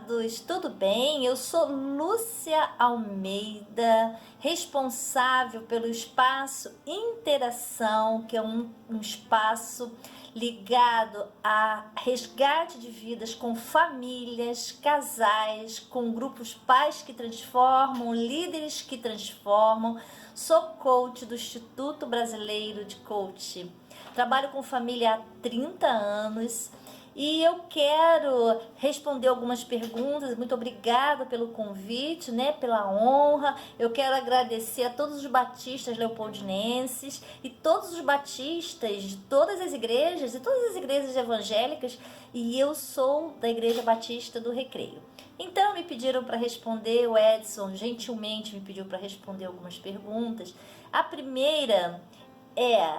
amados, tudo bem? Eu sou Lúcia Almeida, responsável pelo espaço Interação, que é um espaço ligado a resgate de vidas com famílias, casais, com grupos pais que transformam, líderes que transformam. Sou coach do Instituto Brasileiro de Coach. Trabalho com família há 30 anos. E eu quero responder algumas perguntas. Muito obrigada pelo convite, né? Pela honra. Eu quero agradecer a todos os batistas leopoldinenses e todos os batistas de todas as igrejas e todas as igrejas evangélicas. E eu sou da Igreja Batista do Recreio. Então me pediram para responder, o Edson gentilmente me pediu para responder algumas perguntas. A primeira é: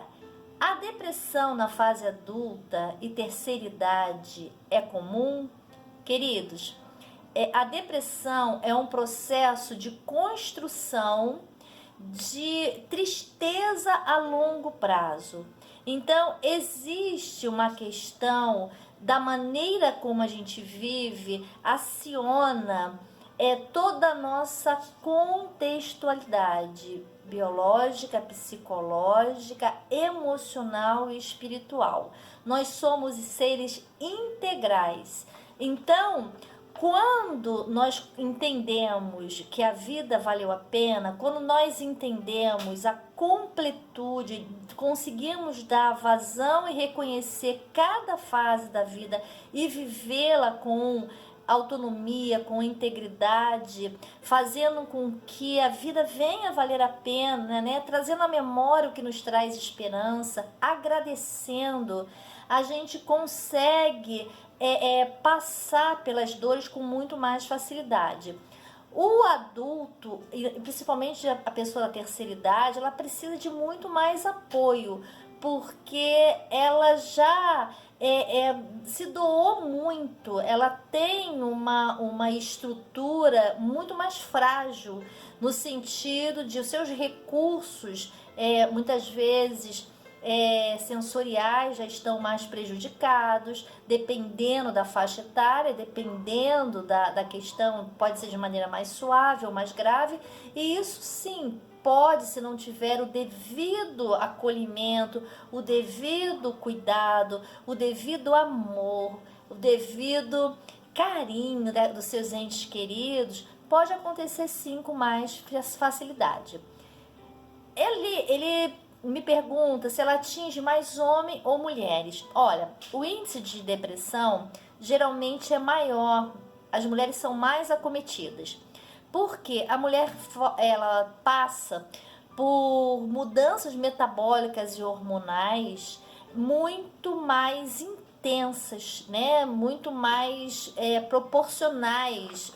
a depressão na fase adulta e terceira idade é comum? Queridos, a depressão é um processo de construção de tristeza a longo prazo. Então, existe uma questão da maneira como a gente vive, aciona toda a nossa contextualidade biológica, psicológica, emocional e espiritual. Nós somos seres integrais. Então, quando nós entendemos que a vida valeu a pena, quando nós entendemos a completude, conseguimos dar vazão e reconhecer cada fase da vida e vivê-la com autonomia, com integridade, fazendo com que a vida venha valer a pena, né? Trazendo à memória o que nos traz esperança, agradecendo, a gente consegue passar pelas dores com muito mais facilidade. O adulto, principalmente a pessoa da terceira idade, ela precisa de muito mais apoio, porque ela já se doou muito, ela tem uma estrutura muito mais frágil, no sentido de os seus recursos, muitas vezes, sensoriais já estão mais prejudicados, dependendo da faixa etária, dependendo da questão, pode ser de maneira mais suave ou mais grave, e isso sim pode, se não tiver o devido acolhimento, o devido cuidado, o devido amor, o devido carinho dos seus entes queridos, pode acontecer sim com mais facilidade. Ele me pergunta se ela atinge mais homens ou mulheres. Olha, o índice de depressão geralmente é maior, as mulheres são mais acometidas, porque a mulher ela passa por mudanças metabólicas e hormonais muito mais intensas, né? Muito mais proporcionais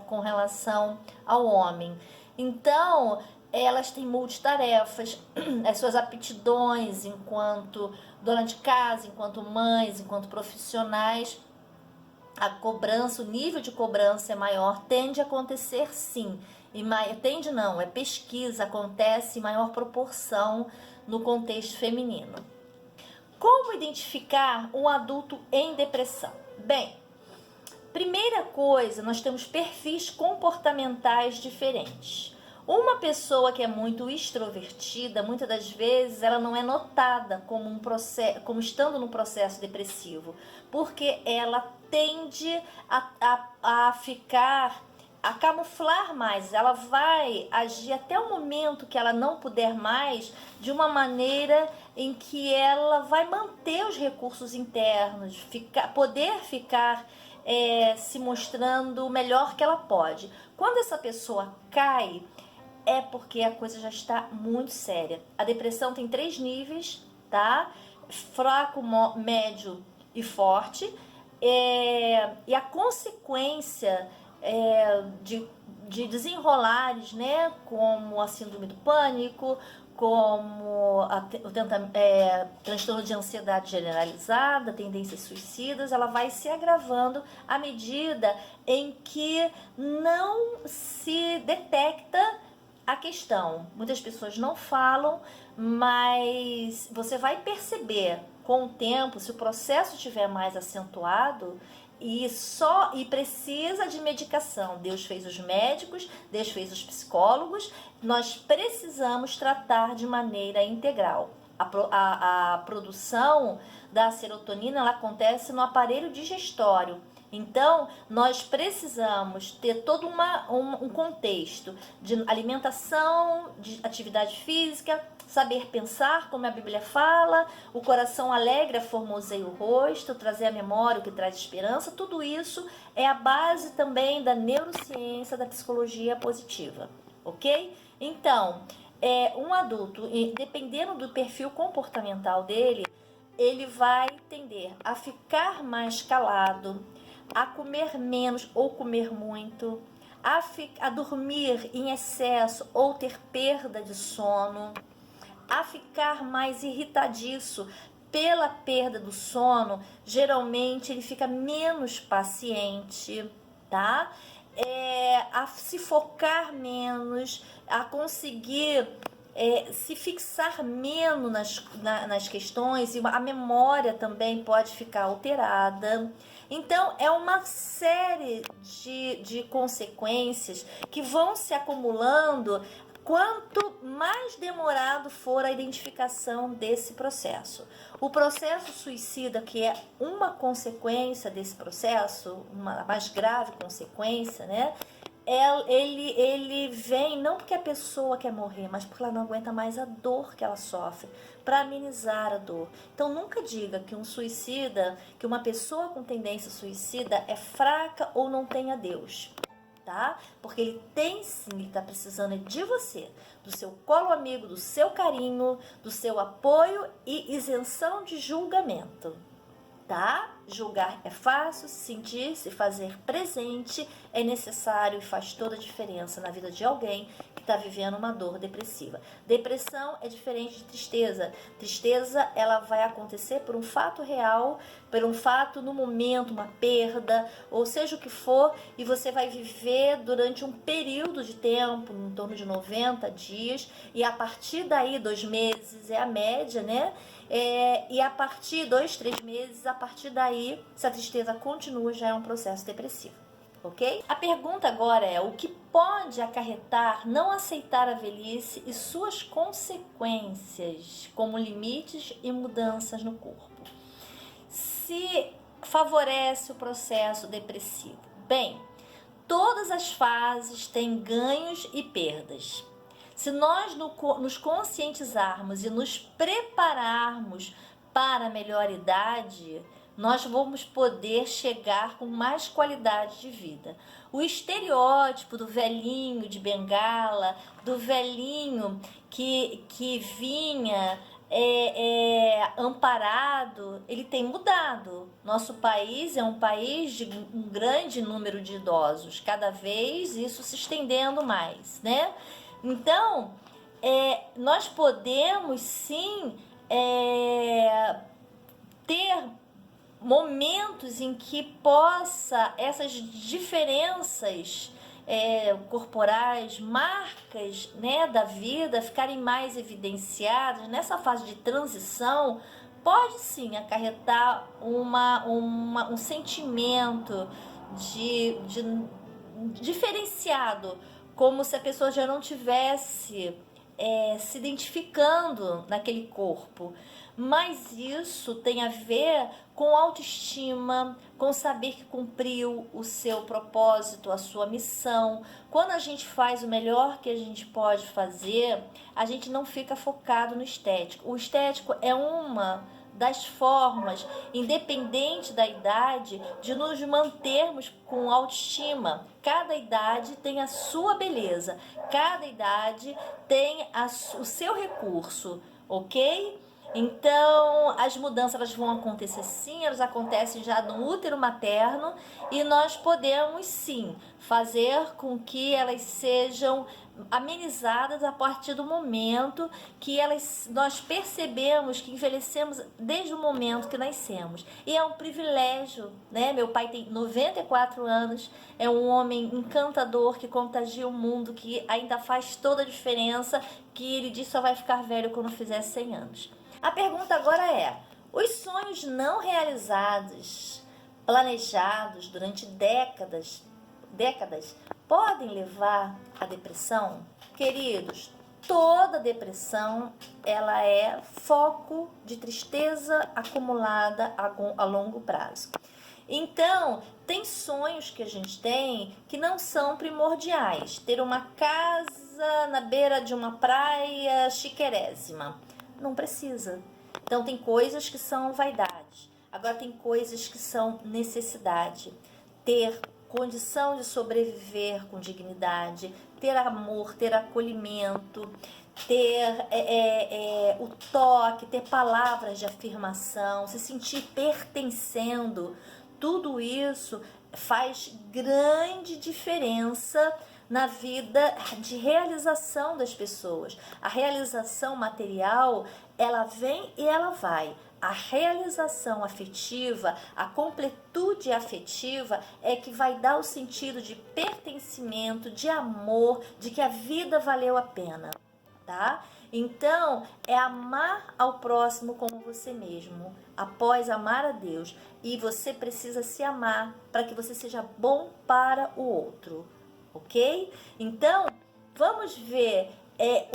com relação ao homem. Então, elas têm multitarefas, as suas aptidões enquanto dona de casa, enquanto mães, enquanto profissionais, a cobrança, o nível de cobrança é maior, tende a acontecer sim, tende não, é pesquisa, acontece em maior proporção no contexto feminino. Como identificar um adulto em depressão? Bem, primeira coisa, nós temos perfis comportamentais diferentes. Uma pessoa que é muito extrovertida, muitas das vezes ela não é notada como estando no processo depressivo, porque ela tende a camuflar mais, ela vai agir até o momento que ela não puder mais, de uma maneira em que ela vai manter os recursos internos, poder ficar se mostrando o melhor que ela pode. Quando essa pessoa cai, é porque a coisa já está muito séria. A depressão tem 3 níveis, tá? Fraco, médio e forte. E a consequência de desenrolares, né? Como a síndrome do pânico, como transtorno de ansiedade generalizada, tendências suicidas, ela vai se agravando à medida em que não se detecta a questão. Muitas pessoas não falam, mas você vai perceber com o tempo, se o processo estiver mais acentuado, e precisa de medicação. Deus fez os médicos, Deus fez os psicólogos, nós precisamos tratar de maneira integral. A produção da serotonina, ela acontece no aparelho digestório. Então, nós precisamos ter todo um contexto de alimentação, de atividade física, saber pensar, como a Bíblia fala, o coração alegre formoseia o rosto, trazer a memória o que traz esperança. Tudo isso é a base também da neurociência, da psicologia positiva, ok? Então, um adulto, dependendo do perfil comportamental dele, ele vai tender a ficar mais calado, a comer menos ou comer muito, a dormir em excesso ou ter perda de sono, a ficar mais irritadiço pela perda do sono. Geralmente ele fica menos paciente, tá? A se focar menos, a conseguir se fixar menos nas questões, e a memória também pode ficar alterada. Então, é uma série de consequências que vão se acumulando quanto mais demorado for a identificação desse processo. O processo suicida, que é uma consequência desse processo, uma mais grave consequência, né? Ele vem não porque a pessoa quer morrer, mas porque ela não aguenta mais a dor que ela sofre, para amenizar a dor. Então nunca diga que um suicida, que uma pessoa com tendência suicida é fraca ou não tem a Deus, tá? Porque ele tem sim, ele está precisando de você, do seu colo amigo, do seu carinho, do seu apoio e isenção de julgamento, tá? Julgar é fácil, sentir, se fazer presente é necessário e faz toda a diferença na vida de alguém que está vivendo uma dor depressiva. Depressão é diferente de tristeza. Tristeza, ela vai acontecer por um fato real, por um fato no momento, uma perda, ou seja o que for, e você vai viver durante um período de tempo, em torno de 90 dias, e a partir daí, 2 meses é a média, né? E a partir de 2, 3 meses, a partir daí, se a tristeza continua, já é um processo depressivo, ok? A pergunta agora é: o que pode acarretar não aceitar a velhice e suas consequências, como limites e mudanças no corpo? Se favorece o processo depressivo? Bem, todas as fases têm ganhos e perdas. Se nós nos conscientizarmos e nos prepararmos para a melhor idade, nós vamos poder chegar com mais qualidade de vida. O estereótipo do velhinho de bengala, do velhinho que vinha amparado, ele tem mudado. Nosso país é um país de um grande número de idosos, cada vez isso se estendendo mais, né? Então, nós podemos sim ter momentos em que possa essas diferenças corporais, marcas, né, da vida ficarem mais evidenciadas. Nessa fase de transição, pode sim acarretar um sentimento de diferenciado, como se a pessoa já não tivesse se identificando naquele corpo. Mas isso tem a ver com autoestima, com saber que cumpriu o seu propósito, a sua missão. Quando a gente faz o melhor que a gente pode fazer, a gente não fica focado no estético. O estético é uma das formas, independente da idade, de nos mantermos com autoestima. Cada idade tem a sua beleza, cada idade tem o seu recurso, ok? Então, as mudanças elas vão acontecer sim, elas acontecem já no útero materno, e nós podemos sim fazer com que elas sejam amenizadas a partir do momento que nós percebemos que envelhecemos desde o momento que nascemos. E é um privilégio, né? Meu pai tem 94 anos, é um homem encantador que contagia o mundo, que ainda faz toda a diferença, que ele diz só vai ficar velho quando fizer 100 anos. A pergunta agora é: os sonhos não realizados planejados durante décadas podem levar à depressão? Queridos, toda depressão ela é foco de tristeza acumulada a longo prazo. Então, tem sonhos que a gente tem que não são primordiais. Ter uma casa na beira de uma praia chiquérrima. Não precisa. Então, tem coisas que são vaidade. Agora, tem coisas que são necessidade. Ter condição de sobreviver com dignidade, ter amor, ter acolhimento, ter o toque, ter palavras de afirmação, se sentir pertencendo. Tudo isso faz grande diferença na vida de realização das pessoas. A realização material, ela vem e ela vai. A realização afetiva, a completude afetiva é que vai dar o sentido de pertencimento, de amor, de que a vida valeu a pena, tá? Então, é amar ao próximo como você mesmo, após amar a Deus. E você precisa se amar para que você seja bom para o outro, ok? Então, vamos ver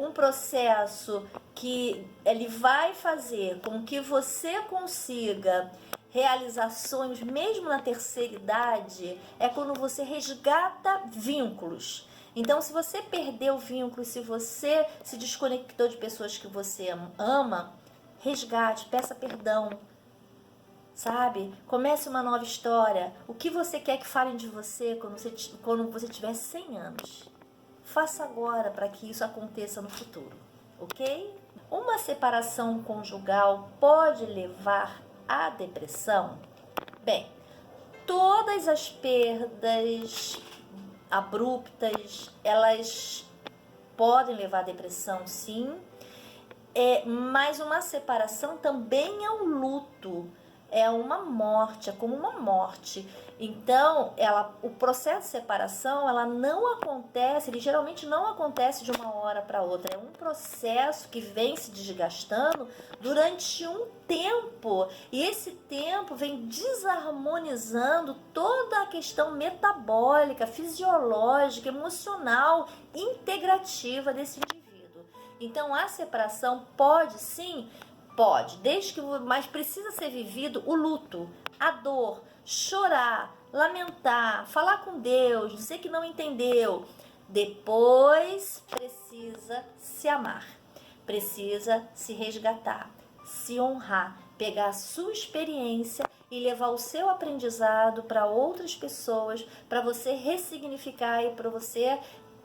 um processo que ele vai fazer com que você consiga realizar sonhos mesmo na terceira idade, é quando você resgata vínculos. Então, se você perdeu vínculos, se você se desconectou de pessoas que você ama, resgate, peça perdão, sabe? Comece uma nova história. O que você quer que falem de você quando você tiver 100 anos? Faça agora para que isso aconteça no futuro, ok? Uma separação conjugal pode levar à depressão? Bem, todas as perdas abruptas, elas podem levar à depressão, sim. Mas uma separação também é um luto, é uma morte, é como uma morte. Então, o processo de separação, ela não acontece, ele geralmente não acontece de uma hora para outra. É um processo que vem se desgastando durante um tempo. E esse tempo vem desarmonizando toda a questão metabólica, fisiológica, emocional, integrativa desse indivíduo. Então, a separação pode sim, pode, mas precisa ser vivido o luto, a dor, chorar, lamentar, falar com Deus, dizer que não entendeu. Depois precisa se amar, precisa se resgatar, se honrar, pegar a sua experiência e levar o seu aprendizado para outras pessoas, para você ressignificar e para você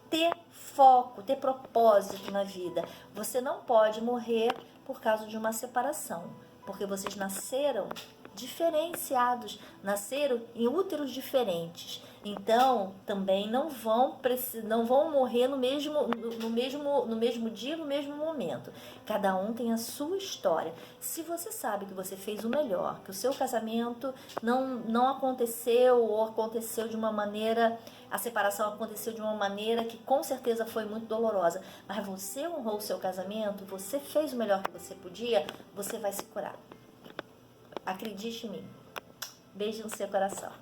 ter foco, ter propósito na vida. Você não pode morrer por causa de uma separação, porque vocês nasceram diferenciados, nasceram em úteros diferentes. Então, também não vão morrer no mesmo dia, no mesmo momento. Cada um tem a sua história. Se você sabe que você fez o melhor, que o seu casamento não aconteceu ou aconteceu de uma maneira, a separação aconteceu de uma maneira que com certeza foi muito dolorosa, mas você honrou o seu casamento, você fez o melhor que você podia, você vai se curar. Acredite em mim. Beijo no seu coração.